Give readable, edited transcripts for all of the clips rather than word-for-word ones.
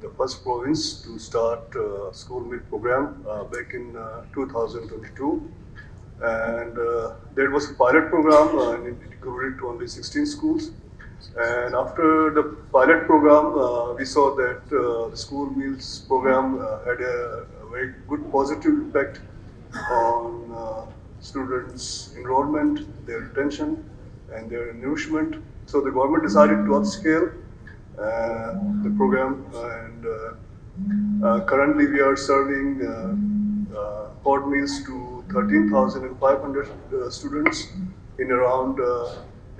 the first province to start school meal program back in 2022. And there was a pilot program and it covered to only 16 schools. And after the pilot program, we saw that the school meals program had a very good positive impact on students' enrollment, their retention, and their nourishment. So the government decided to upscale the program, and currently we are serving hot meals to 13,500 students in around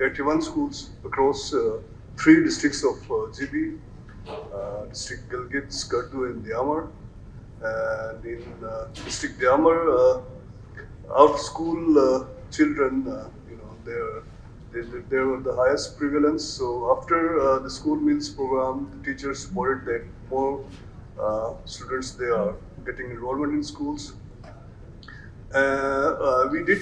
81 schools across 3 districts of GB, District Gilgit, Skardu, and Diamar. And in District Diamar, out-of-school children, they were the highest prevalence. So after the school meals program, the teachers supported that more students they are getting enrollment in schools. We did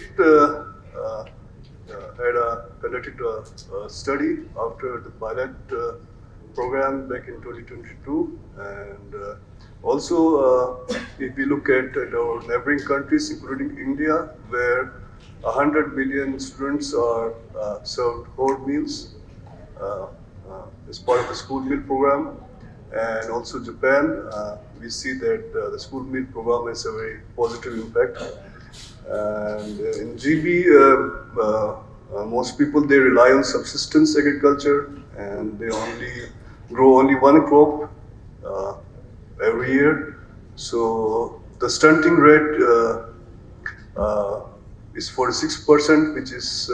conducted a study after the pilot program back in 2022, and also if we look at our neighboring countries, including India, where 100 million students are served whole meals as part of the school meal program, and also Japan, we see that the school meal program has a very positive impact. And in GB, most people they rely on subsistence agriculture, and they only grow only one crop every year. So the stunting rate is 46%, which is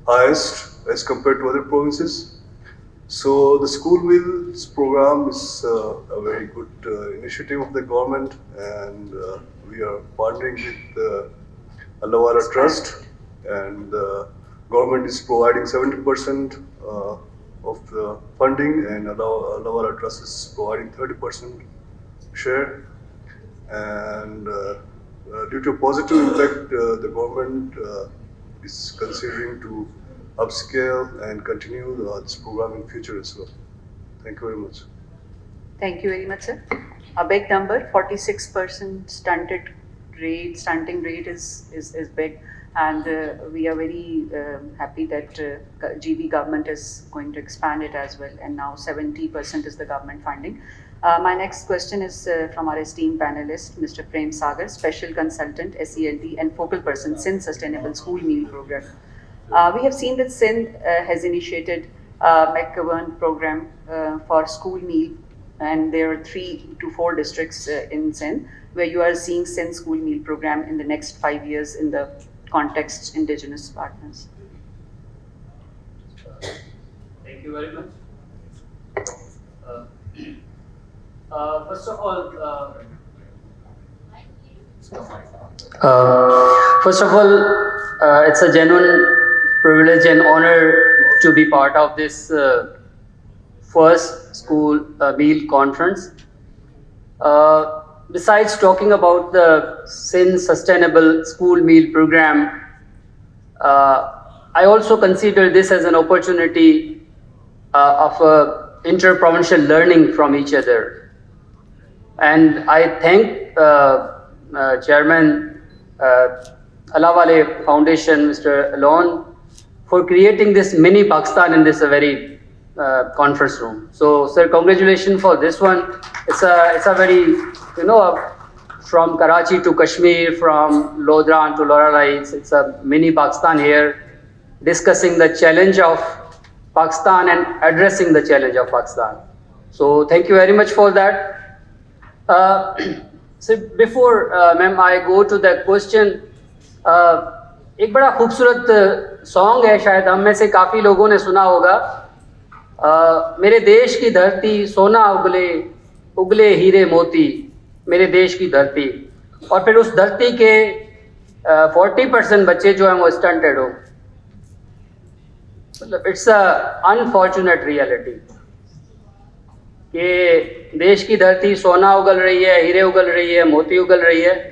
highest as compared to other provinces. So the school meals program is a very good initiative of the government, and we are partnering with Lashari Trust, and the government is providing 70% of the funding, and Lashari Trust is providing 30% share. And due to positive impact, the government is considering to upscale and continue this program in future as well. Thank you very much. Thank you very much, sir. A big number, 46% stunting rate is big, and we are very happy that GB government is going to expand it as well, and now 70% is the government funding. My next question is from our esteemed panelist, Mr. Prem Sagar, Special Consultant, SELT, and Focal Person, Sindh Sustainable School Meal Program. We have seen that Sindh has initiated a McGovern program for school meal, and there are 3 to 4 districts in Sindh where you are seeing Sindh school meal program in the next 5 years in the context indigenous partners. Thank you very much. First of all, it's a genuine privilege and honor to be part of this first school meal conference. Besides talking about the Sindh Sustainable School Meal Program, I also consider this as an opportunity of inter-provincial learning from each other. And I thank Chairman Wale Foundation, Mr. Alon, for creating this mini Pakistan in this very conference room. So, sir, congratulations for this one. It's a very, from Karachi to Kashmir, from Lodran to Loralai, it's a mini Pakistan here, discussing the challenge of Pakistan and addressing the challenge of Pakistan. So, thank you very much for that. So before, ma'am, I go to the question, एक बड़ा खूबसूरत song है, शायद हम में से काफ़ी लोगों ने सुना होगा, मेरे देश की धरती सोना उगले उगले हीरे मोती, मेरे देश की धरती, और फिर उस धरती के 40% बच्चे जो हैं वो स्टंटेड हो. मतलब इट्स अ अनफॉर्चुनेट रियलिटी कि देश की धरती सोना उगल रही है, हीरे उगल रही है, मोती उगल रही है,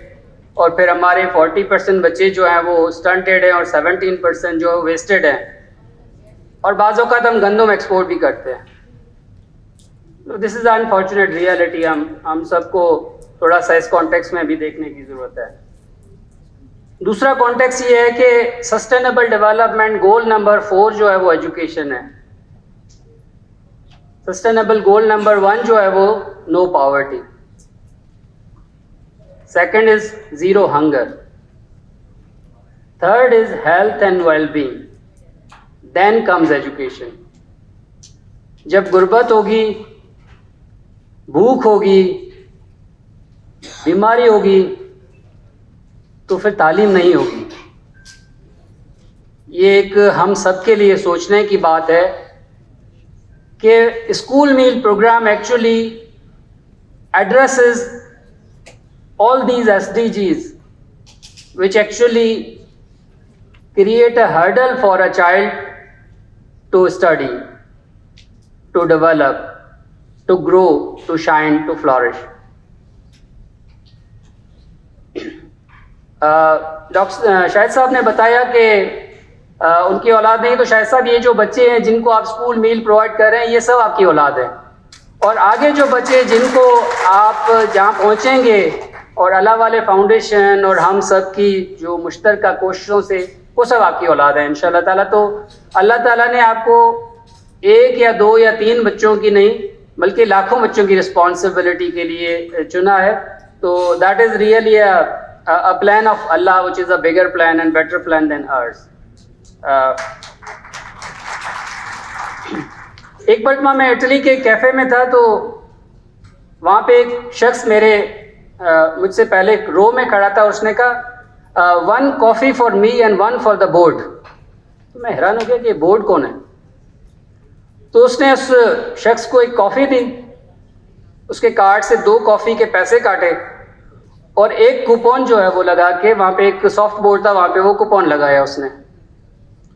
और फिर हमारे 40% बच्चे जो हैं वो स्टंटेड हैं और 17% जो वेस्टेड हैं, और बाज़ औक़ात हम गंदम एक्सपोर्ट भी करते हैं. دس از انفارچونیٹ ریئلٹی. ہم سب کو تھوڑا سا اس کانٹیکس میں بھی دیکھنے کی ضرورت ہے. دوسرا کانٹیکس یہ ہے کہ سسٹینیبل ڈیولپمنٹ گول نمبر 4 جو ہے وہ ایجوکیشن ہے. سسٹینیبل گول نمبر 1 جو ہے وہ no poverty. Second is zero hunger. Third is health and well being. Then comes education. جب غربت ہوگی, بھوک ہوگی, بیماری ہوگی, تو پھر تعلیم نہیں ہوگی. یہ ایک ہم سب کے لیے سوچنے کی بات ہے کہ school meal programme actually addresses all these SDGs which actually create a hurdle for a child to study, to develop, to grow, to shine, to flourish. Doctor Shahid صاحب نے بتایا کہ ان کی اولاد نہیں, تو شاہد صاحب یہ جو بچے ہیں جن کو آپ اسکول میل پرووائڈ کر رہے ہیں یہ سب آپ کی اولاد ہے, اور آگے جو بچے جن کو آپ جہاں پہنچیں گے اور اللہ والے فاؤنڈیشن اور ہم سب کی جو مشترکہ کوششوں سے وہ سب آپ کی اولاد ہے انشاءاللہ تعالیٰ. تو اللہ تعالیٰ نے آپ کو 1 یا 2 یا 3 بچوں کی نہیں بلکہ لاکھوں بچوں کی رسپانسبلٹی کے لیے چنا ہے. تو that is really a plan of Allah which is a bigger plan and better plan than ours. ایک مرتبہ میں اٹلی کے کیفے میں تھا, تو وہاں پہ ایک شخص مجھ سے پہلے ایک رو میں کھڑا تھا, اور اس نے کہا 1 coffee for me and 1 for the board. تو میں حیران ہو گیا کہ یہ بورڈ کون ہے. تو اس نے اس شخص کو ایک کافی دی, اس کے کارڈ سے 2 کافی کے پیسے کاٹے, اور ایک کوپون جو ہے وہ لگا کے, وہاں پہ ایک سافٹ بورڈ تھا وہاں پہ وہ کوپون لگایا اس نے.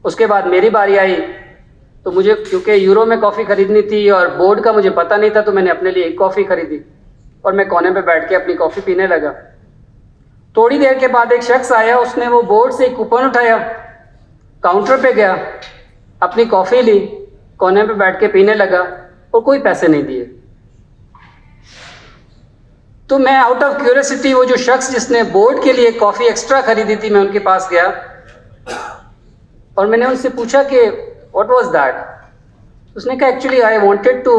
اس کے بعد میری باری آئی, تو مجھے کیونکہ یورو میں کافی خریدنی تھی اور بورڈ کا مجھے پتہ نہیں تھا, تو میں نے اپنے لیے 1 کافی خریدی اور میں کونے پہ بیٹھ کے اپنی کافی پینے لگا. تھوڑی دیر کے بعد ایک شخص آیا, اس نے وہ بورڈ سے ایک کوپن اٹھایا, کاؤنٹر پہ گیا, اپنی کافی لی, کونے پہ بیٹھ کے پینے لگا اور کوئی پیسے نہیں دیے. تو میں آؤٹ آف کیوریوسٹی وہ جو شخص جس نے بورڈ کے لیے کافی ایکسٹرا خریدی تھی, میں ان کے پاس گیا اور میں نے ان سے پوچھا کہ واٹ واز دیٹ. اس نے کہا actually I wanted to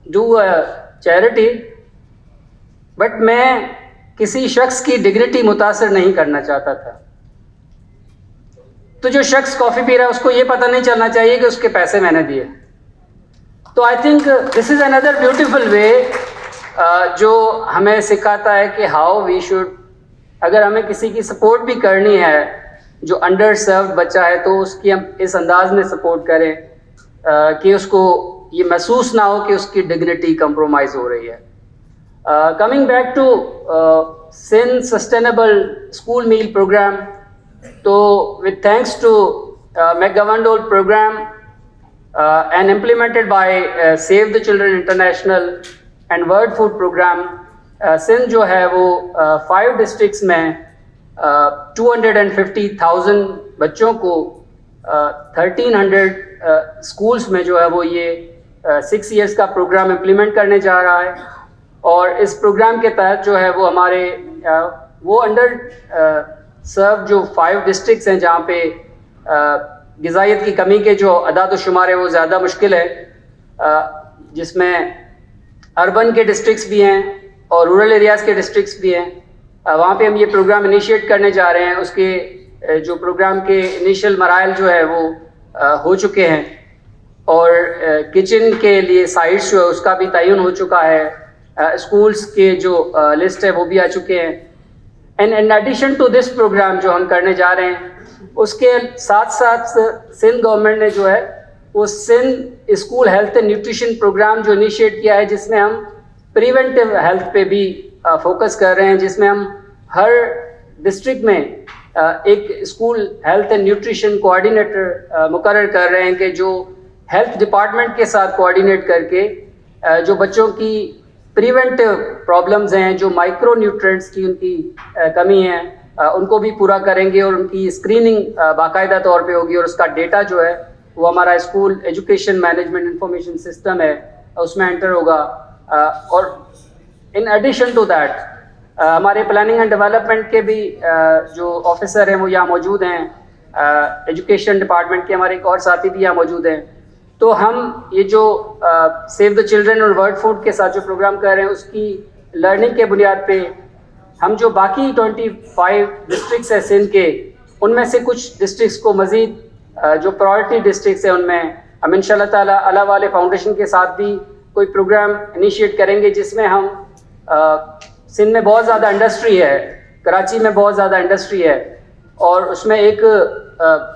do a charity, but میں کسی شخص کی ڈگنیٹی متاثر نہیں کرنا چاہتا تھا. تو جو شخص کافی پی رہا ہے اس کو یہ پتہ نہیں چلنا چاہیے کہ اس کے پیسے میں نے دیے. تو I think this is another beautiful way جو ہمیں سکھاتا ہے کہ ہاؤ وی شوڈ, اگر ہمیں کسی کی سپورٹ بھی کرنی ہے جو انڈر سروڈ بچہ ہے, تو اس کی ہم اس انداز میں سپورٹ کریں کہ اس کو یہ محسوس نہ ہو کہ اس کی ڈگنیٹی کمپرومائز ہو رہی ہے. Coming back to Sindh sustainable school meal programme, تو with thanks to McGovernment program and implemented by Save the Children International and World Food Program, Sindh جو ہے وہ 5 ڈسٹرکٹس میں 250,000 بچوں کو 1300 اسکولس میں جو ہے وہ یہ 6 ایئرس کا پروگرام امپلیمنٹ کرنے جا رہا ہے. اور اس پروگرام کے تحت جو ہے وہ ہمارے وہ انڈر سرو جو 5 ڈسٹرکٹس ہیں جہاں پہ غذائیت کی کمی کے جو اعداد و شمار ہے وہ زیادہ مشکل ہے, جس میں اربن کے ڈسٹرکٹس بھی ہیں اور رورل ایریاز کے ڈسٹرکٹس بھی ہیں. وہاں پہ ہم یہ پروگرام انیشیٹ کرنے جا رہے ہیں. اس کے جو پروگرام کے انیشیل مراحل جو ہے وہ ہو چکے ہیں, اور کچن کے لیے سائٹس جو ہے اس کا بھی تعین ہو چکا ہے, اسکولس کے جو لسٹ ہے وہ بھی آ چکے ہیں. And in addition to this programme جو ہم کرنے جا رہے ہیں, اس کے ساتھ ساتھ سندھ گورنمنٹ نے جو ہے وہ Sindh school health and nutrition programme جو انیشیٹ کیا ہے, جس میں ہم پریونٹیو ہیلتھ پہ بھی فوکس کر رہے ہیں, جس میں ہم ہر ڈسٹرکٹ میں ایک school health and nutrition coordinator مقرر کر رہے ہیں کہ جو ہیلتھ ڈپارٹمنٹ کے ساتھ کوآرڈینیٹ کر کے جو بچوں کی پریونٹیو پرابلمز ہیں, جو مائکرو نیوٹرینٹس کی ان کی کمی ہے, ان کو بھی پورا کریں گے, اور ان کی اسکریننگ باقاعدہ طور پہ ہوگی, اور اس کا ڈیٹا جو ہے وہ ہمارا school education management information system ہے اس میں انٹر ہوگا. اور ان ایڈیشن ٹو دیٹ ہمارے پلاننگ اینڈ ڈیولپمنٹ کے بھی جو آفیسر ہیں وہ یہاں موجود ہیں, ایجوکیشن ڈپارٹمنٹ کے ہمارے ایک اور ساتھی بھی یہاں موجود ہیں. تو ہم یہ جو سیو دا چلڈرن اور ورلڈ فوڈ کے ساتھ جو پروگرام کر رہے ہیں اس کی لرننگ کے بنیاد پہ ہم جو باقی 25 ڈسٹرکٹس ہیں سندھ کے, ان میں سے کچھ ڈسٹرکٹس کو مزید جو پرائورٹی ڈسٹرکٹس ہیں ان میں ہم ان شاء اللہ تعالیٰ اللہ والے فاؤنڈیشن کے ساتھ بھی کوئی پروگرام انیشیٹ کریں گے, جس میں ہم سندھ میں بہت زیادہ انڈسٹری ہے, کراچی میں بہت زیادہ انڈسٹری ہے, اور اس میں ایک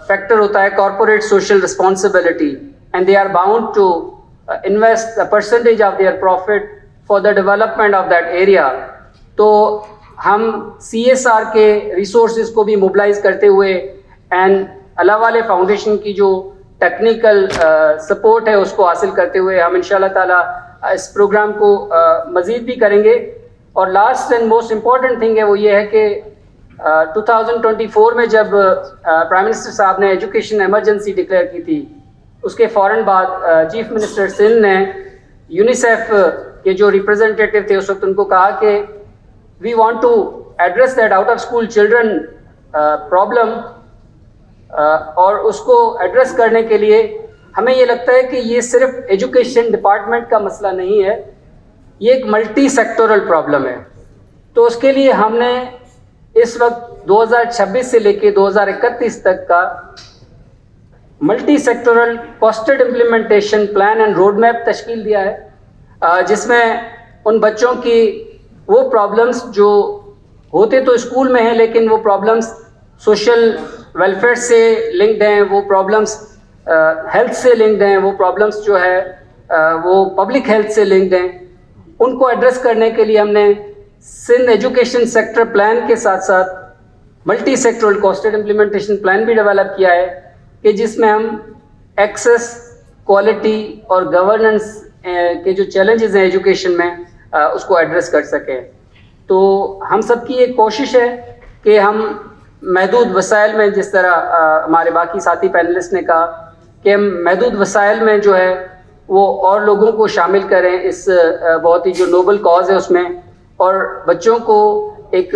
فیکٹر ہوتا ہے corporate social responsibility, and they are bound to invest a percentage of their profit for the development of that area. تو ہم CSR کے ریسورسز کو بھی موبلائز کرتے ہوئے اینڈ اللہ والے فاؤنڈیشن کی جو ٹیکنیکل سپورٹ ہے اس کو حاصل کرتے ہوئے ہم ان شاء اللہ تعالیٰ اس پروگرام کو مزید بھی کریں گے. اور last and most important thing ہے وہ یہ ہے کہ 2024 میں جب پرائم منسٹر صاحب نے ایجوکیشن ایمرجنسی ڈکلیئر کی تھی, اس کے فوراً بعد چیف منسٹر سندھ نے یونیسیف کے جو ریپرزنٹیٹیو تھے اس وقت ان کو کہا کہ we want to address that out of school children problem, اور اس کو ایڈریس کرنے کے لیے ہمیں یہ لگتا ہے کہ یہ صرف ایجوکیشن ڈپارٹمنٹ کا مسئلہ نہیں ہے, یہ ایک ملٹی سیکٹورل پرابلم ہے. تو اس کے لیے ہم نے اس وقت 2026 سے لے کے 2031 تک کا multi sectoral costed implementation plan and road map تشکیل دیا ہے, جس میں ان بچوں کی وہ پرابلمس جو ہوتے تو اسکول میں ہیں لیکن وہ پرابلمس سوشل ویلفیئر سے لنکڈ ہیں, وہ پرابلمس ہیلتھ سے لنکڈ ہیں, وہ پرابلمس جو ہے وہ پبلک ہیلتھ سے لنکڈ ہیں, ان کو ایڈریس کرنے کے لیے ہم نے سندھ ایجوکیشن سیکٹر پلان کے ساتھ ساتھ multi sectoral costed implementation plan بھی ڈیولپ کیا ہے, کہ جس میں ہم ایکسیس, کوالٹی اور گورننس کے جو چیلنجز ہیں ایجوکیشن میں اس کو ایڈریس کر سکیں. تو ہم سب کی ایک کوشش ہے کہ ہم محدود وسائل میں, جس طرح ہمارے باقی ساتھی پینلسٹ نے کہا کہ ہم محدود وسائل میں جو ہے وہ اور لوگوں کو شامل کریں اس بہت ہی جو نوبل کاز ہے اس میں, اور بچوں کو ایک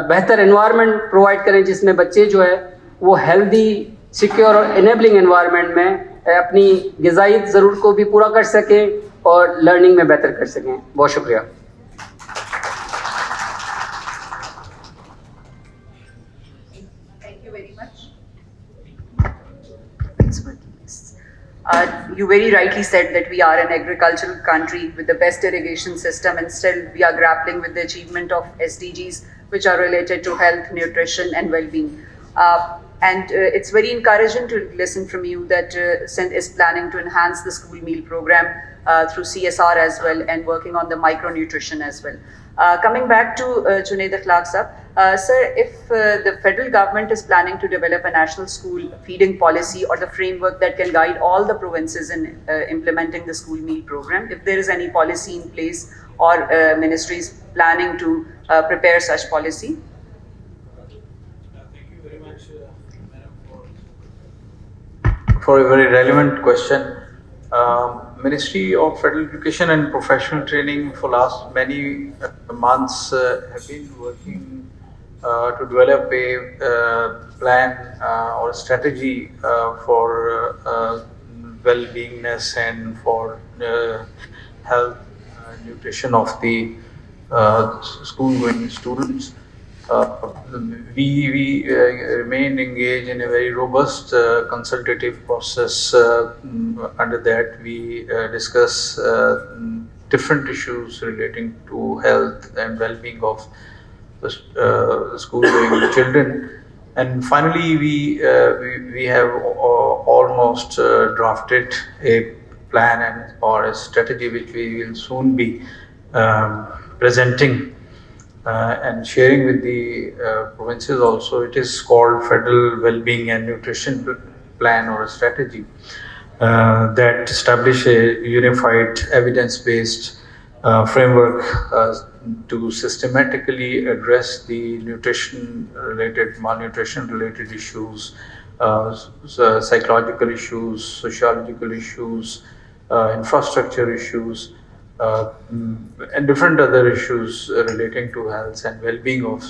بہتر انوائرمنٹ پرووائڈ کریں جس میں بچے جو ہے وہ ہیلدی, سیکیور اور انیبلنگ انوائرمنٹ میں اپنی غذائی ضرورت کو بھی پورا کر سکیں اور لرننگ میں بہتر کر سکیں. بہت شکریہ. You very rightly said that we are an agricultural country with the best irrigation system, and still we are grappling with the achievement of SDGs, which are related to health, nutrition and well-being. And it's very encouraging to listen from you that Sindh is planning to enhance the school meal program through CSR as well, and working on the micronutrition as well. Coming back to Junaid Akhlaq Sahab, sir, if the federal government is planning to develop a national school feeding policy or the framework that can guide all the provinces in implementing the school meal program, if there is any policy in place or ministries planning to prepare such policy? Thank you very much, Madam, for a very relevant question. Ministry of Federal Education and Professional Training for last many months have been working to develop a plan or a strategy for well-beingness and for health nutrition of the school-going students. We remain engaged in a very robust consultative process. Under that, we discuss different issues relating to health and well-being of the school-going children. And finally, we have almost drafted a plan or a strategy which we will soon be presenting and sharing with the provinces also. It is called Federal Wellbeing and Nutrition Plan or a strategy that establish a unified evidence-based framework to systematically address the nutrition-related, malnutrition-related issues, psychological issues, sociological issues, infrastructure issues, and different other issues relating to health and well-being of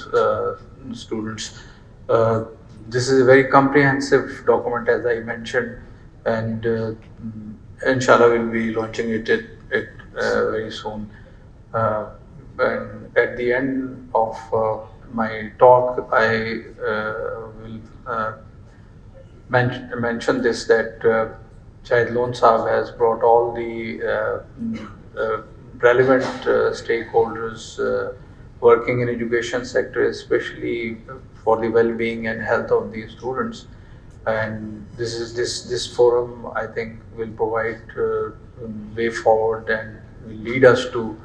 students. This is a very comprehensive document, as I mentioned, and inshallah we'll be launching it very soon. And at the end of my talk, I will mention this, that Shahid Lone Saab has brought all the relevant stakeholders working in education sector, especially for the well-being and health of the students. And this forum, I think, will provide way forward and will lead us to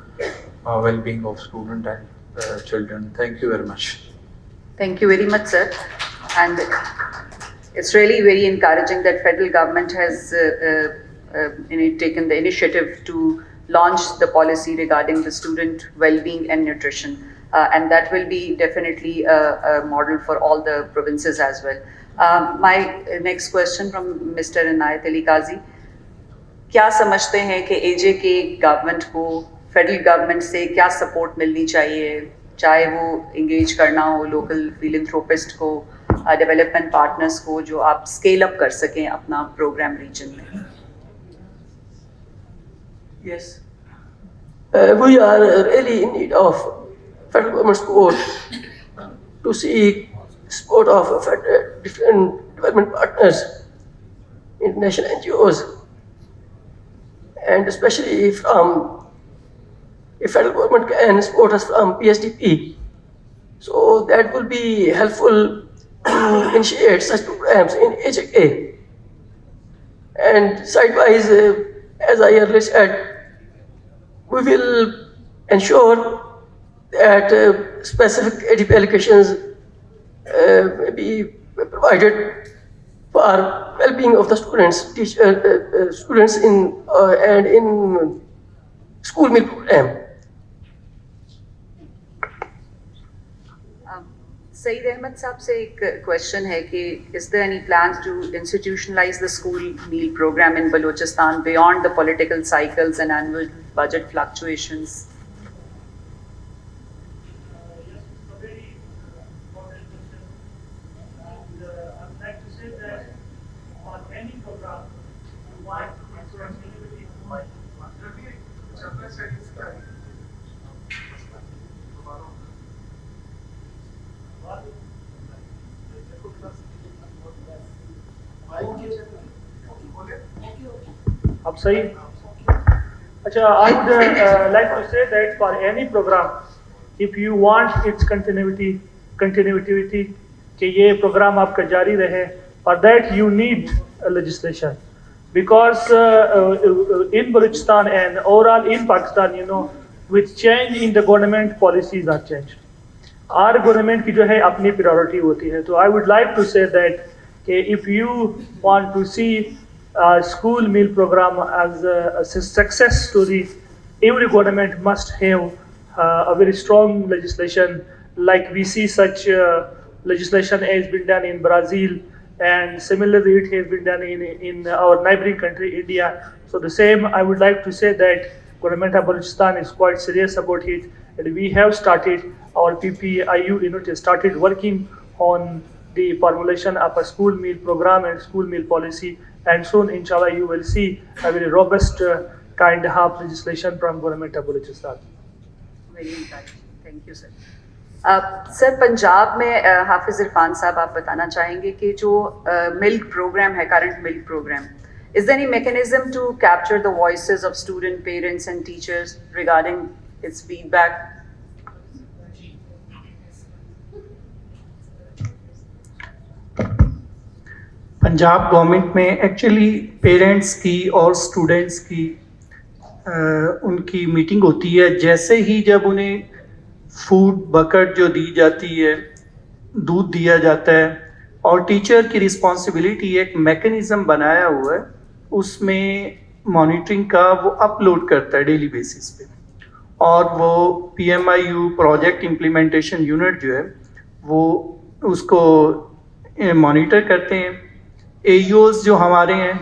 well-being of student and children. Thank you very much. Thank you very much, sir. And it's really very encouraging that federal government has taken the initiative to launch the policy regarding the student well-being and nutrition. And that will be definitely a model for all the provinces as well. My next question from Mr. Inayat Ali Qazi. क्या समझते हैं कि एजे के government को federal government से क्या support मिलनी चाहिए, चाहे वो इंगेज करना हो लोकल फिलैंथ्रोपिस्ट को, डेवलपमेंट पार्टनर्स को, जो आप स्केल अप कर सकें अपना प्रोग्राम रीजन में? Yes, we are really in need of federal government support to seek support of different development partners, international NGOs, and especially from if federal government can support us from PSDP, so that will be helpful to initiate such programs in HK. And sidewise, as I earlier said, we will ensure that specific ADP allocations may be provided for well-being of the students, students in and in school meal program. Saeed Ahmed साहब से एक question है कि is there any plans to institutionalize the school meal program in Balochistan beyond the political cycles and annual budget fluctuations? Yes, it's a very important question. And I'd like to say that on any program, you want responsibility to my आप सही? अच्छा, I would like to say that for any program, if you want its continuity कि ये program आपका जारी रहे, for that you need a legislation, because in Balochistan and overall in Pakistan, you know, with change in the government, policies are changed. Our government की जो है अपनी priority होती है, तो I would like to say that if you want to see school meal program as a success story, every government must have a very strong legislation. Like we see such legislation has been done in Brazil, and similarly it has been done in our neighboring country, India. So the same, I would like to say that government of Balochistan is quite serious about it, and we have started, our PPIU unit has started working on the formulation of a school meal program and school meal policy, and soon inshallah you will see a very robust kind of legislation from government of Balochistan. Very encouraging. Thank you, sir. Sir, Punjab में हाफिज इरफान साहब आप बताना चाहेंगे कि जो milk programme है, current milk programme, is there any mechanism to capture the voices of student, parents and teachers regarding its feedback? Punjab government में actually parents की और स्टूडेंट्स की उनकी मीटिंग होती है। जैसे ही जब उन्हें फूड बकेट जो दी जाती है, दूध दिया जाता है, और टीचर की रिस्पॉन्सिबिलिटी एक मैकेनिज़्म बनाया हुआ है, उसमें मॉनिटरिंग का वो अपलोड करता है डेली बेसिस पे, और वो PMIU प्रोजेक्ट इम्प्लीमेंटेशन यूनिट जो है वो उसको मॉनिटर करते हैं। AEOs जो हमारे हैं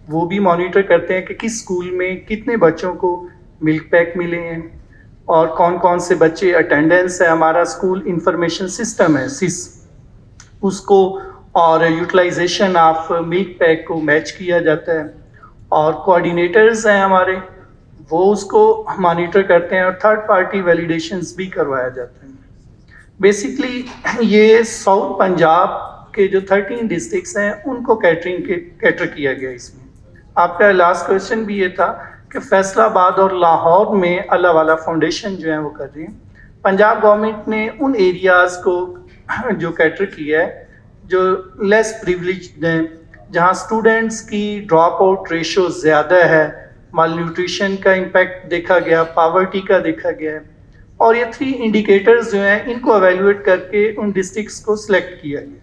वो भी मॉनिटर करते हैं कि किस स्कूल में कितने बच्चों को मिल्क पैक मिले हैं और कौन कौन से बच्चे अटेंडेंस है। हमारा स्कूल इंफॉर्मेशन सिस्टम है सिस, उसको और यूटिलाइजेशन ऑफ मिल्क पैक को मैच किया जाता है और कोऑर्डिनेटर्स हैं हमारे, वो उसको मॉनिटर करते हैं और थर्ड पार्टी वैलिडेशंस भी करवाया जाता है। बेसिकली ये साउथ पंजाब के जो 13 डिस्ट्रिक्ट्स हैं उनको कैटर किया गया इसमें। आपका लास्ट क्वेश्चन भी ये था कि फैसलाबाद और लाहौर में अल्लाह वाला फाउंडेशन जो है वो कर रही है। पंजाब गवर्नमेंट ने उन एरियाज़ को जो कैटर किया है जो लेस प्रिविलेज्ड हैं, जहाँ स्टूडेंट्स की ड्रॉप आउट रेशो ज़्यादा है, माल न्यूट्रिशन का इम्पैक्ट देखा गया, पावर्टी का देखा गया है, और ये 3 इंडिकेटर्स जो हैं इनको एवेलुएट करके उन डिस्ट्रिक्ट्स को सिलेक्ट किया गया।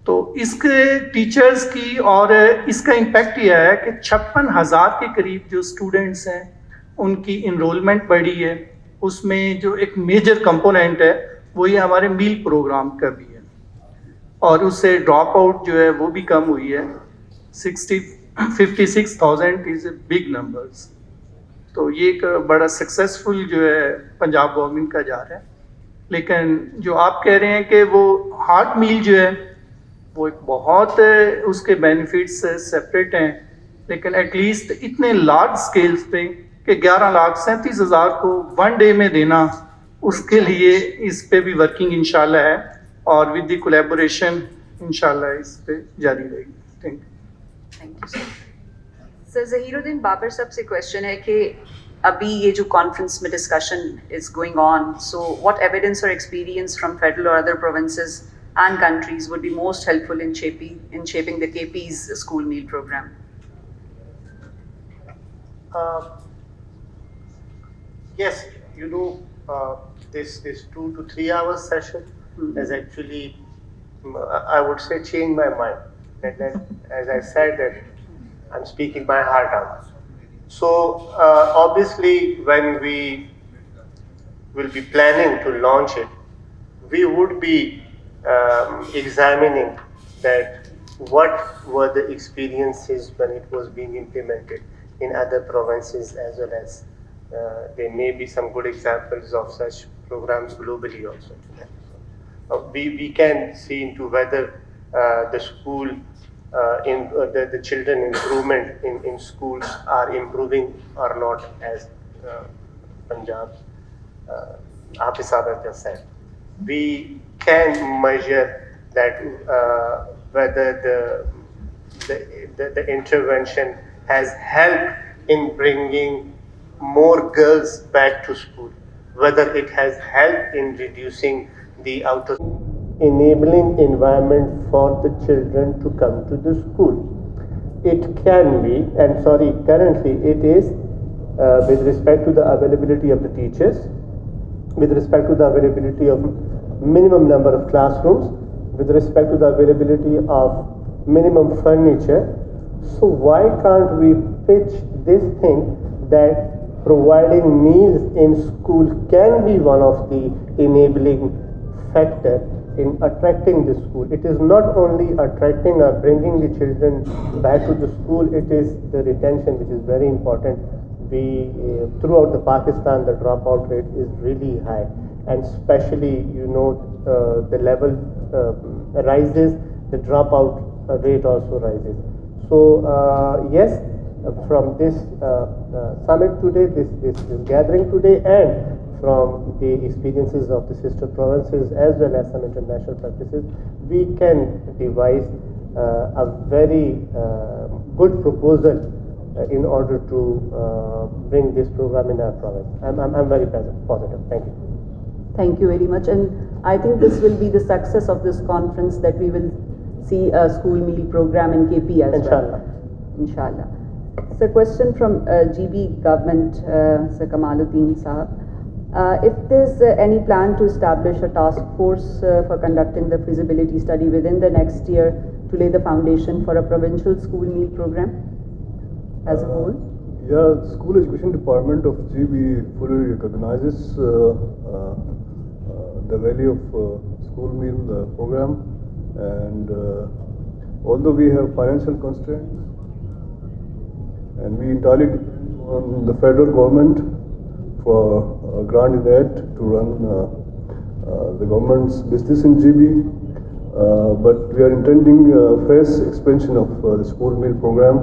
तो इसके टीचर्स की और इसका इम्पैक्ट यह है कि 56,000 के करीब जो स्टूडेंट्स हैं उनकी इनरोलमेंट बढ़ी है। उसमें जो एक मेजर कंपोनेंट है वो ये हमारे मील प्रोग्राम का भी है और उससे ड्रॉप आउट जो है वो भी कम हुई है। 56,000 इज़ ए बिग नंबर्स। तो ये एक बड़ा सक्सेसफुल जो है पंजाब गवर्नमेंट का जा रहा है। लेकिन जो आप कह रहे हैं कि वो हार्ट मील जो है वो एक बहुत उसके बेनिफिट्स सेपरेट हैं, लेकिन एटलीस्ट इतने लार्ज स्केल्स पे कि 11,37,000 को 1 डे में देना, उसके लिए इस पे भी वर्किंग इंशाल्लाह है और विद द कोलैबोरेशन इंशाल्लाह इस पे जारी रहेगी। Thank you. Thank you sir. Zaheeruddin Babar साहब से क्वेश्चन है कि अभी ये जो कॉन्फ्रेंस में discussion is going on, so what evidence और एक्सपीरियंस फ्रॉम फेडरल और other provinces and countries would be most helpful in shaping the KP's school meal program? Yes, you know, this 2 to 3 hours session has actually, I would say, changed my mind. That as I said, that I'm speaking my heart out. So obviously, when we will be planning to launch it, we would be examining that what were the experiences when it was being implemented in other provinces, as well as there may be some good examples of such programs globally also. We can see into whether the school, the children improvement in schools are improving or not, as Punjab Hafiz just said. We can measure that whether the intervention has helped in bringing more girls back to school, whether it has helped in reducing the enabling environment for the children to come to the school. It can be, and sorry, currently it is with respect to the availability of the teachers, with respect to the availability of minimum number of classrooms, with respect to the availability of minimum furniture. So why can't we pitch this thing that providing meals in school can be one of the enabling factor in attracting the school? It is not only attracting or bringing the children back to the school, it is the retention which is very important. Throughout the Pakistan, the dropout rate is really high, and especially, you know, the level rises, the dropout rate also rises. So yes, from this summit today, this gathering today, and from the experiences of the sister provinces as well as some international practices, we can devise a very good proposal in order to bring this program in our province. I'm very positive. Thank you. Thank you very much. And I think this will be the success of this conference, that we will see a school meal program in KP as Inshallah. well. Inshallah. So question from GB government, Sir Kamaluddin Sahab. If there's any plan to establish a task force for conducting the feasibility study within the next year to lay the foundation for a provincial school meal program as a whole? Yeah, School Education Department of GB fully recognizes the value of school meal program, and although we have financial constraints, and we entirely depend on the federal government for grant in that to run the government's business in GB. But we are intending phase expansion of the school meal program,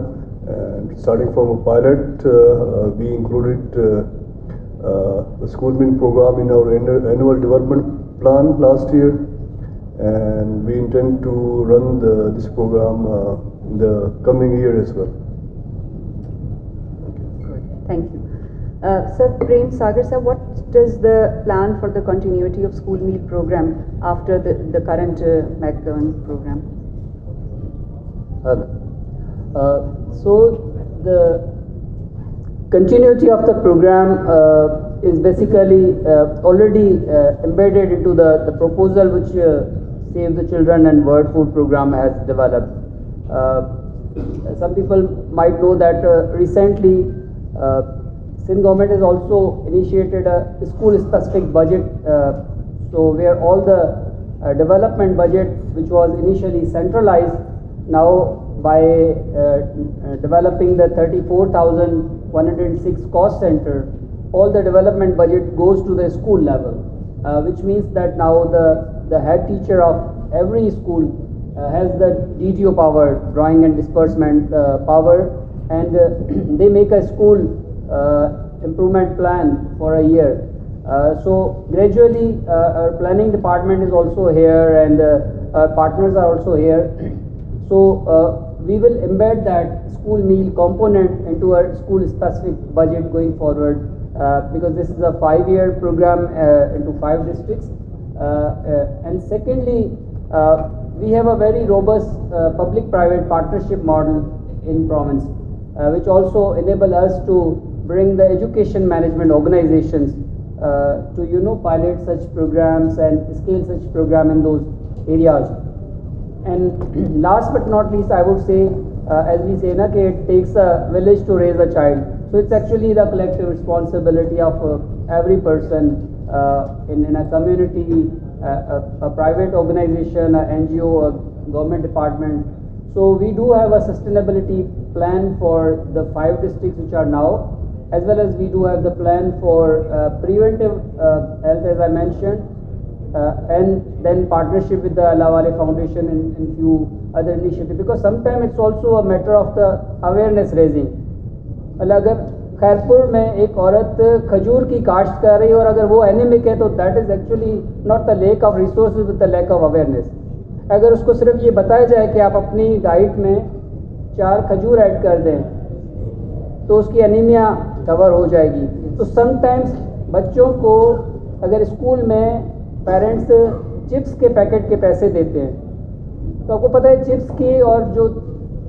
and starting from a pilot, we included the school meal program in our annual development plan last year, and we intend to run this program in the coming year as well. Thank you. Sir, Prem Sagar sir, what is the plan for the continuity of school meal program after the current McGovern program? So the continuity of the program is basically already embedded into the proposal which Save the Children and World Food Program has developed. Some people might know that recently Sindh government has also initiated a school-specific budget, so where all the development budget, which was initially centralized, now by developing the 34,106 cost center, all the development budget goes to the school level, which means that now the head teacher of every school has the DTO power, drawing and disbursement power, and they make a school improvement plan for a year. So gradually our planning department is also here, and our partners are also here. So we will embed that school meal component into our school specific budget going forward, because this is a 5-year program into 5 districts. And secondly, we have a very robust public-private partnership model in province, which also enable us to bring the education management organizations to pilot such programs and scale such program in those areas. And last but not least, I would say, as we say, it takes a village to raise a child. So it's actually the collective responsibility of every person in a community, a private organization, an NGO, a government department. So we do have a sustainability plan for the 5 districts which are now, as well as we do have the plan for preventive health, as I mentioned, and then partnership with the Wale Foundation and few other initiatives, because sometimes it's also a matter of the awareness raising. अगर खैरपुर में एक औरत खजूर की काश्त कर रही है और अगर वो एनीमिक है, तो that is actually not the lack of resources with the lack of awareness. अगर उसको सिर्फ ये बताया जाए कि आप अपनी डाइट में 4 खजूर ऐड कर दें तो उसकी एनीमिया कवर हो जाएगी. तो समटाइम्स बच्चों को अगर स्कूल में पेरेंट्स चिप्स के पैकेट के पैसे देते हैं, तो आपको पता है चिप्स की और जो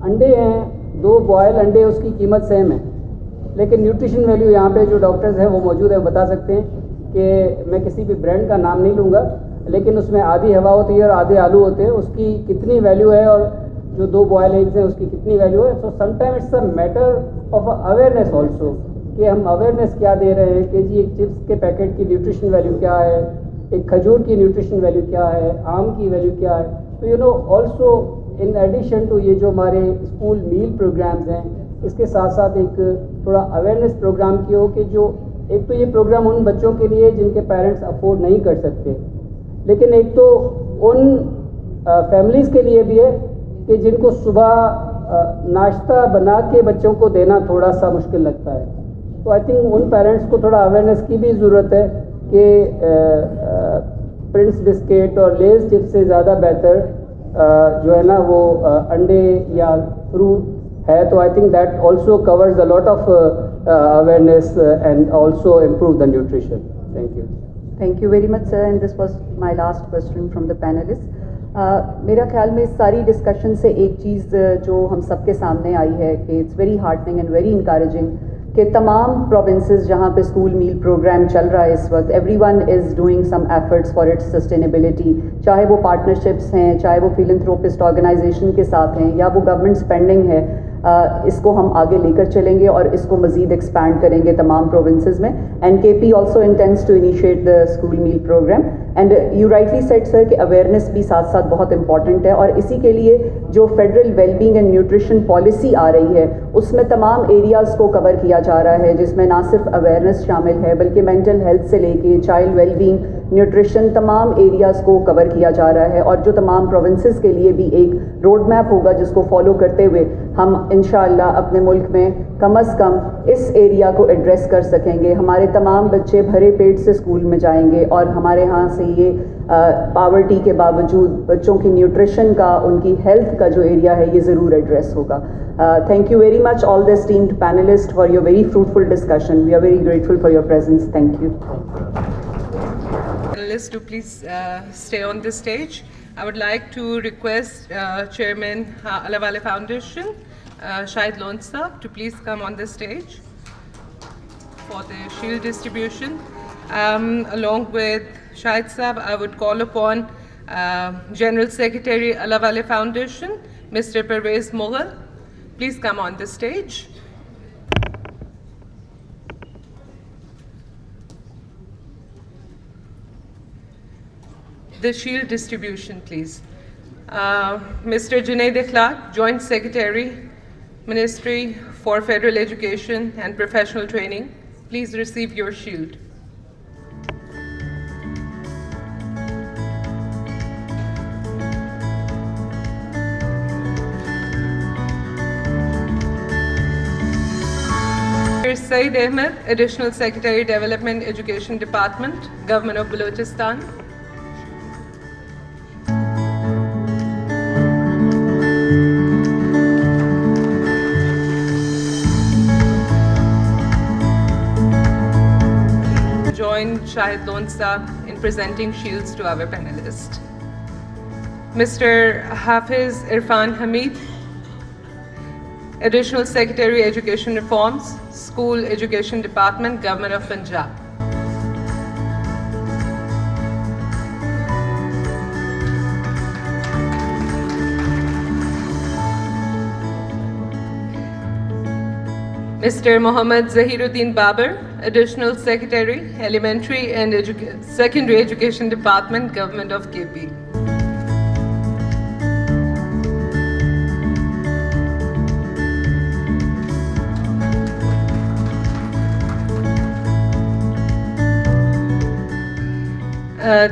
अंडे हैं, 2 बॉयल अंडे, उसकी कीमत सेम है, लेकिन न्यूट्रिशन वैल्यू यहाँ पे जो डॉक्टर्स हैं वो मौजूद है, वो बता सकते हैं कि मैं किसी भी ब्रांड का नाम नहीं लूँगा, लेकिन उसमें आधी हवा होती है और आधे आलू होते हैं, उसकी कितनी वैल्यू है, और जो 2 बॉयल एग्स हैं उसकी कितनी वैल्यू है. So sometime it's a matter of awareness also, कि हम अवेयरनेस क्या दे रहे हैं, कि जी एक चिप्स के पैकेट की न्यूट्रिशन वैल्यू क्या है, एक खजूर की न्यूट्रिशन वैल्यू क्या है, आम की वैल्यू क्या है. तो ऑल्सो इन एडिशन टू ये जो हमारे स्कूल मील प्रोग्राम्स हैं, इसके साथ साथ एक थोड़ा अवेयरनेस प्रोग्राम की हो, कि जो एक तो ये प्रोग्राम उन बच्चों के लिए जिनके पेरेंट्स अफोर्ड नहीं कर सकते, लेकिन एक तो उन फैमिलीज़ के लिए भी है कि जिनको सुबह नाश्ता बना के बच्चों को देना थोड़ा सा मुश्किल लगता है. तो आई थिंक उन पेरेंट्स को थोड़ा अवेयरनेस की भी ज़रूरत है कि प्रिंस बिस्किट और लेस चिप्स से ज़्यादा बेहतर जो है ना वो अंडे या फ्रूट है. तो I think that also covers a lot of awareness and also improve the nutrition. Thank you. Thank you very much, sir. And this was my last question from the panelists. मेरा ख्याल में इस सारी discussion से एक चीज़ जो हम सबके सामने आई है कि it's very heartening and very encouraging कि तमाम प्रोविंसेस जहाँ पे स्कूल मील प्रोग्राम चल रहा है इस वक्त, everyone is doing some efforts for its sustainability, चाहे वो पार्टनरशिप्स हैं, चाहे वो फिलैंथ्रोपिस्ट ऑर्गेनाइजेशन के साथ हैं, या वो गवर्नमेंट स्पेंडिंग है. इसको हम आगे लेकर चलेंगे और इसको मज़ीद एक्सपैंड करेंगे तमाम प्रोविंसेस में. NKP also intends to initiate the school meal program, and you rightly said sir कि अवेयरनेस भी साथ साथ बहुत इंपॉर्टेंट है, और इसी के लिए जो federal wellbeing and nutrition policy आ रही है उसमें तमाम एरियाज़ को कवर किया जा रहा है, जिसमें ना सिर्फ अवेयरनेस शामिल है बल्कि मेंटल हेल्थ से लेके चाइल्ड वेलबींग, न्यूट्रिशन, तमाम एरियाज़ को कवर किया जा रहा है, और जो तमाम प्रोविंसेस के लिए भी एक रोड मैप होगा जिसको फॉलो करते हुए हम इंशाअल्लाह अपने मुल्क में कम अज़ कम इस एरिया को एड्रेस कर सकेंगे। हमारे तमाम बच्चे भरे पेट से स्कूल में जाएंगे, और हमारे यहाँ से ये पावर्टी के बावजूद बच्चों की न्यूट्रिशन का, उनकी हेल्थ का जो एरिया है ये ज़रूर एड्रेस होगा। Thank you very much all the esteemed panelists for your very fruitful discussion. We are very grateful for your presence. Thank you. Panelists to please stay on the stage. I would like to request Chairman Wale Foundation, Shahid Lonsa, to please come on the stage for the shield distribution. Along with Shahid Saab, I would call upon General Secretary Wale Foundation, Mr. Pervez Mughal. Please come on the stage. The shield distribution, please. Mr. Junaid Ikhlaq, Joint Secretary, Ministry for Federal Education and Professional Training, please receive your shield. Saeed Ahmed, Additional Secretary, Development Education Department, Government of Balochistan. Join Shahid Lonsa in presenting shields to our panelists. Mr. Hafiz Irfan Hamid, Additional Secretary, Education Reforms, School Education Department, Government of Punjab. Mr. Mohammad Zahiruddin Babar, Additional Secretary, Elementary and Secondary Education Department, Government of KP.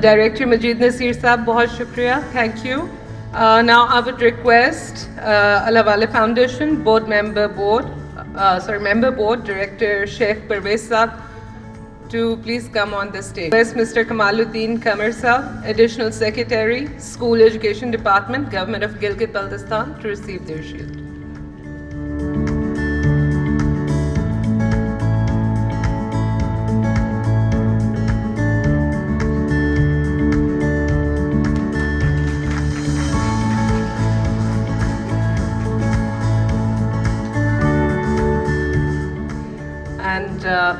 Director Majid Nazeer Saab, बहुत शुक्रिया, thank you. Now I would request Wale Foundation member board Director Sheikh Pervez Saab to please come on the stage. Request Mr. Kamaluddin Kamar Saab, Additional Secretary, School Education Department, Government of Gilgit-Baltistan, to receive their shield.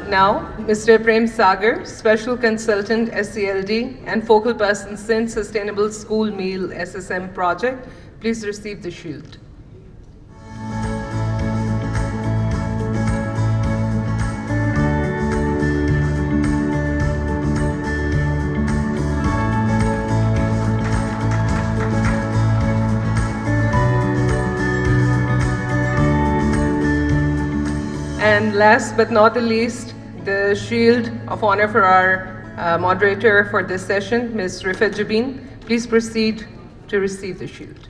Now, Mr. Prem Sagar, Special Consultant SCLD and Focal Person SIN Sustainable School Meal SSM Project, please receive the shield. And last but not the least, the shield of honor for our moderator for this session, Ms. Rifat Jabin. Please proceed to receive the shield.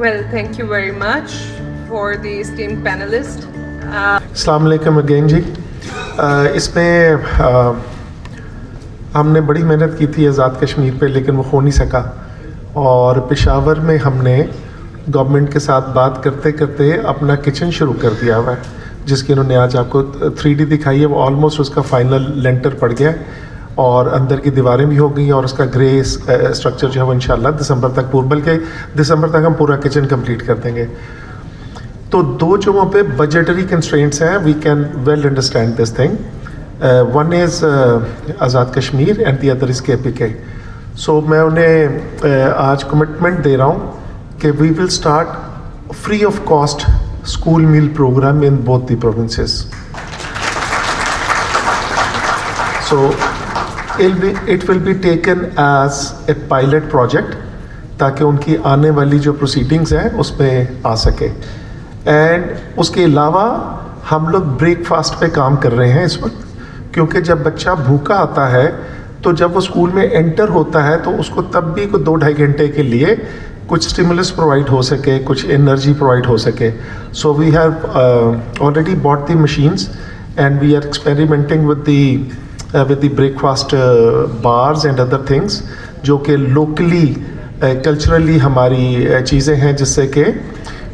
Well, thank you very much for the esteemed panelists. अस्सलाम वालेकुम again जी। इसमें हमने बड़ी मेहनत की थी आज़ाद कश्मीर पे, लेकिन वो हो नहीं सका, और पेशावर में हमने गवर्नमेंट के साथ बात करते करते अपना किचन शुरू कर दिया हुआ है, जिसकी उन्होंने आज आपको 3D दिखाई है। वो ऑलमोस्ट उसका फाइनल लेंटर पड़ गया है, اور اندر کی دیواریں بھی ہو گئی اور اس کا گرے اسٹرکچر جو ہے وہ انشاءاللہ دسمبر تک بلکہ دسمبر تک ہم پورا کچن کمپلیٹ کر دیں گے. تو 2 جگہوں پہ بجٹری کنسٹرینٹس ہیں, we can well understand this thing. One is Azad Kashmir and the other is KPK. So میں انہیں آج کمٹمنٹ دے رہا ہوں کہ we will start free of cost school meal programme in both the provinces. So it will be taken as a pilot project تاکہ ان کی آنے والی جو پروسیڈنگز ہیں اس میں آ سکے. اینڈ اس کے علاوہ ہم لوگ بریک فاسٹ پہ کام کر رہے ہیں اس وقت, کیونکہ جب بچہ بھوکا آتا ہے تو جب وہ اسکول میں انٹر ہوتا ہے تو اس کو تب بھی کوئی 2-2.5 گھنٹے کے لیے کچھ اسٹیمولس پرووائڈ ہو سکے, کچھ انرجی پرووائڈ ہو سکے. So we have already bought the machines and we are experimenting with the breakfast bars and other things جو کہ لوکلی کلچرلی ہماری چیزیں ہیں, جس سے کہ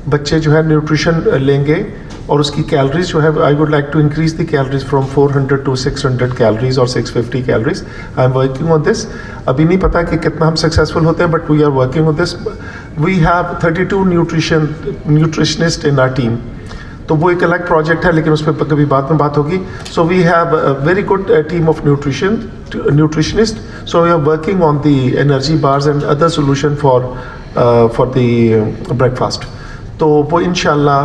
بچے جو ہے نیوٹریشن لیں گے اور اس کی کیلریز جو ہے I would like to increase the calories from 400 to 600 calories اور 650 calories. I am working on this. ابھی نہیں پتا کہ کتنا ہم سکسیزفل ہوتے ہیں, but we are working on this. We have 32 nutritionists in our team. تو وہ ایک الگ پروجیکٹ ہے, لیکن اس پہ کبھی بعد میں بات ہوگی. So we have a very good team of nutritionist. So we are working on the energy bars and other solution for the breakfast. تو وہ انشاءاللہ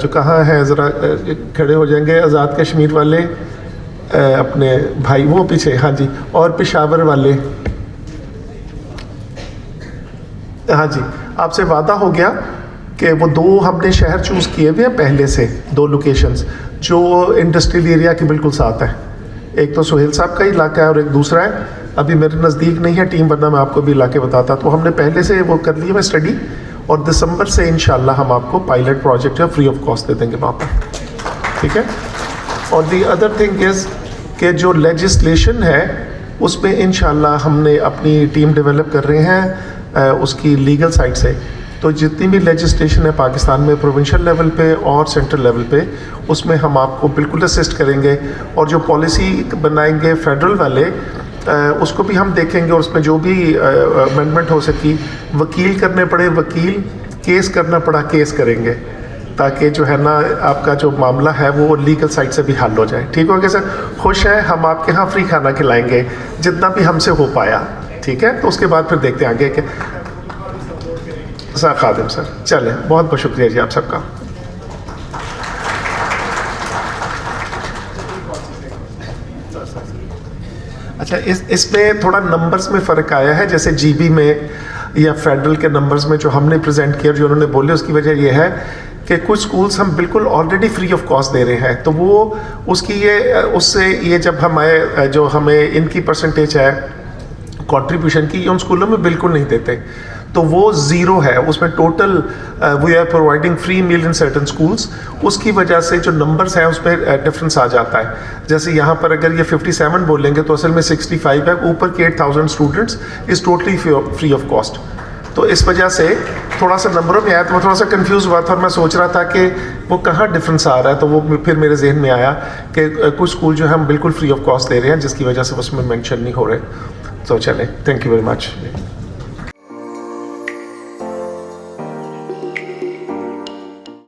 جو کہاں ہے ذرا کھڑے ہو جائیں گے آزاد کشمیر والے اپنے بھائی, وہ پیچھے, ہاں جی, اور پشاور والے. ہاں جی, آپ سے وعدہ ہو گیا کہ وہ 2 ہم نے شہر چوز کیے ہوئے ہیں پہلے سے, 2 لوکیشنز جو انڈسٹریل ایریا کے بالکل ساتھ ہیں. ایک تو سہیل صاحب کا علاقہ ہے اور ایک دوسرا ہے ابھی میرے نزدیک نہیں ہے ٹیم, ورنہ میں آپ کو بھی علاقے بتاتا. تو ہم نے پہلے سے وہ کر لی ہے اسٹڈی, اور دسمبر سے انشاءاللہ ہم آپ کو پائلٹ پروجیکٹ جو فری آف کاسٹ دے دیں گے وہاں پر. ٹھیک ہے. اور دی ادر تھنگ از کہ جو لیجسلیشن ہے اس میں انشاءاللہ ہم نے اپنی ٹیم ڈیولپ کر رہے ہیں اس کی لیگل سائڈ سے. تو جتنی بھی لیجسلیشن ہے پاکستان میں پروونشل لیول پہ اور سینٹرل لیول پہ, اس میں ہم آپ کو بالکل اسسٹ کریں گے. اور جو پالیسی بنائیں گے فیڈرل والے, اس کو بھی ہم دیکھیں گے, اور اس میں جو بھی امینڈمنٹ ہو سکی, وکیل کرنے پڑے وکیل, کیس کرنا پڑا کیس کریں گے, تاکہ جو ہے نا آپ کا جو معاملہ ہے وہ لیگل سائڈ سے بھی حل ہو جائے. ٹھیک ہو گیا سر؟ خوش ہیں ہم آپ کے ہاں فری کھانا کھلائیں گے جتنا بھی ہم سے ہو پایا. ٹھیک ہے, تو اس کے بعد پھر دیکھتے ہیں آگے کہ سر خادم سر. چلیں, بہت بہت شکریہ جی آپ سب کا. اچھا, اس میں تھوڑا نمبرز میں فرق آیا ہے, جیسے GB میں یا فیڈرل کے نمبرز میں جو ہم نے پریزنٹ کیا جو انہوں نے بولے, اس کی وجہ یہ ہے کہ کچھ سکولز ہم بالکل آلریڈی فری آف کاسٹ دے رہے ہیں. تو وہ اس کی اس سے یہ جب ہم آئے جو ہمیں ان کی پرسنٹیج ہے کنٹریبیوشن کی, یہ ان اسکولوں میں بالکل نہیں دیتے. تو وہ 0 ہے اس میں. Total we are providing free meal in certain schools. اس کی وجہ سے جو نمبرس ہیں اس پہ ڈفرینس آ جاتا ہے. جیسے یہاں پر اگر یہ 57 بولیں گے تو اصل میں 65 ہے. اوپر کے 8000 students is totally free of cost. تو اس وجہ سے تھوڑا سا نمبروں میں آیا تو میں تھوڑا سا کنفیوز ہوا تھا, اور میں سوچ رہا تھا کہ وہ کہاں ڈفرینس آ رہا ہے. تو وہ پھر میرے ذہن میں آیا کہ کچھ اسکول جو ہے ہم بالکل فری آف کاسٹ دے رہے ہیں, جس کی وجہ سے اس میں مینشن نہیں ہو رہے. تو چلیں, تھینک یو ویری مچ.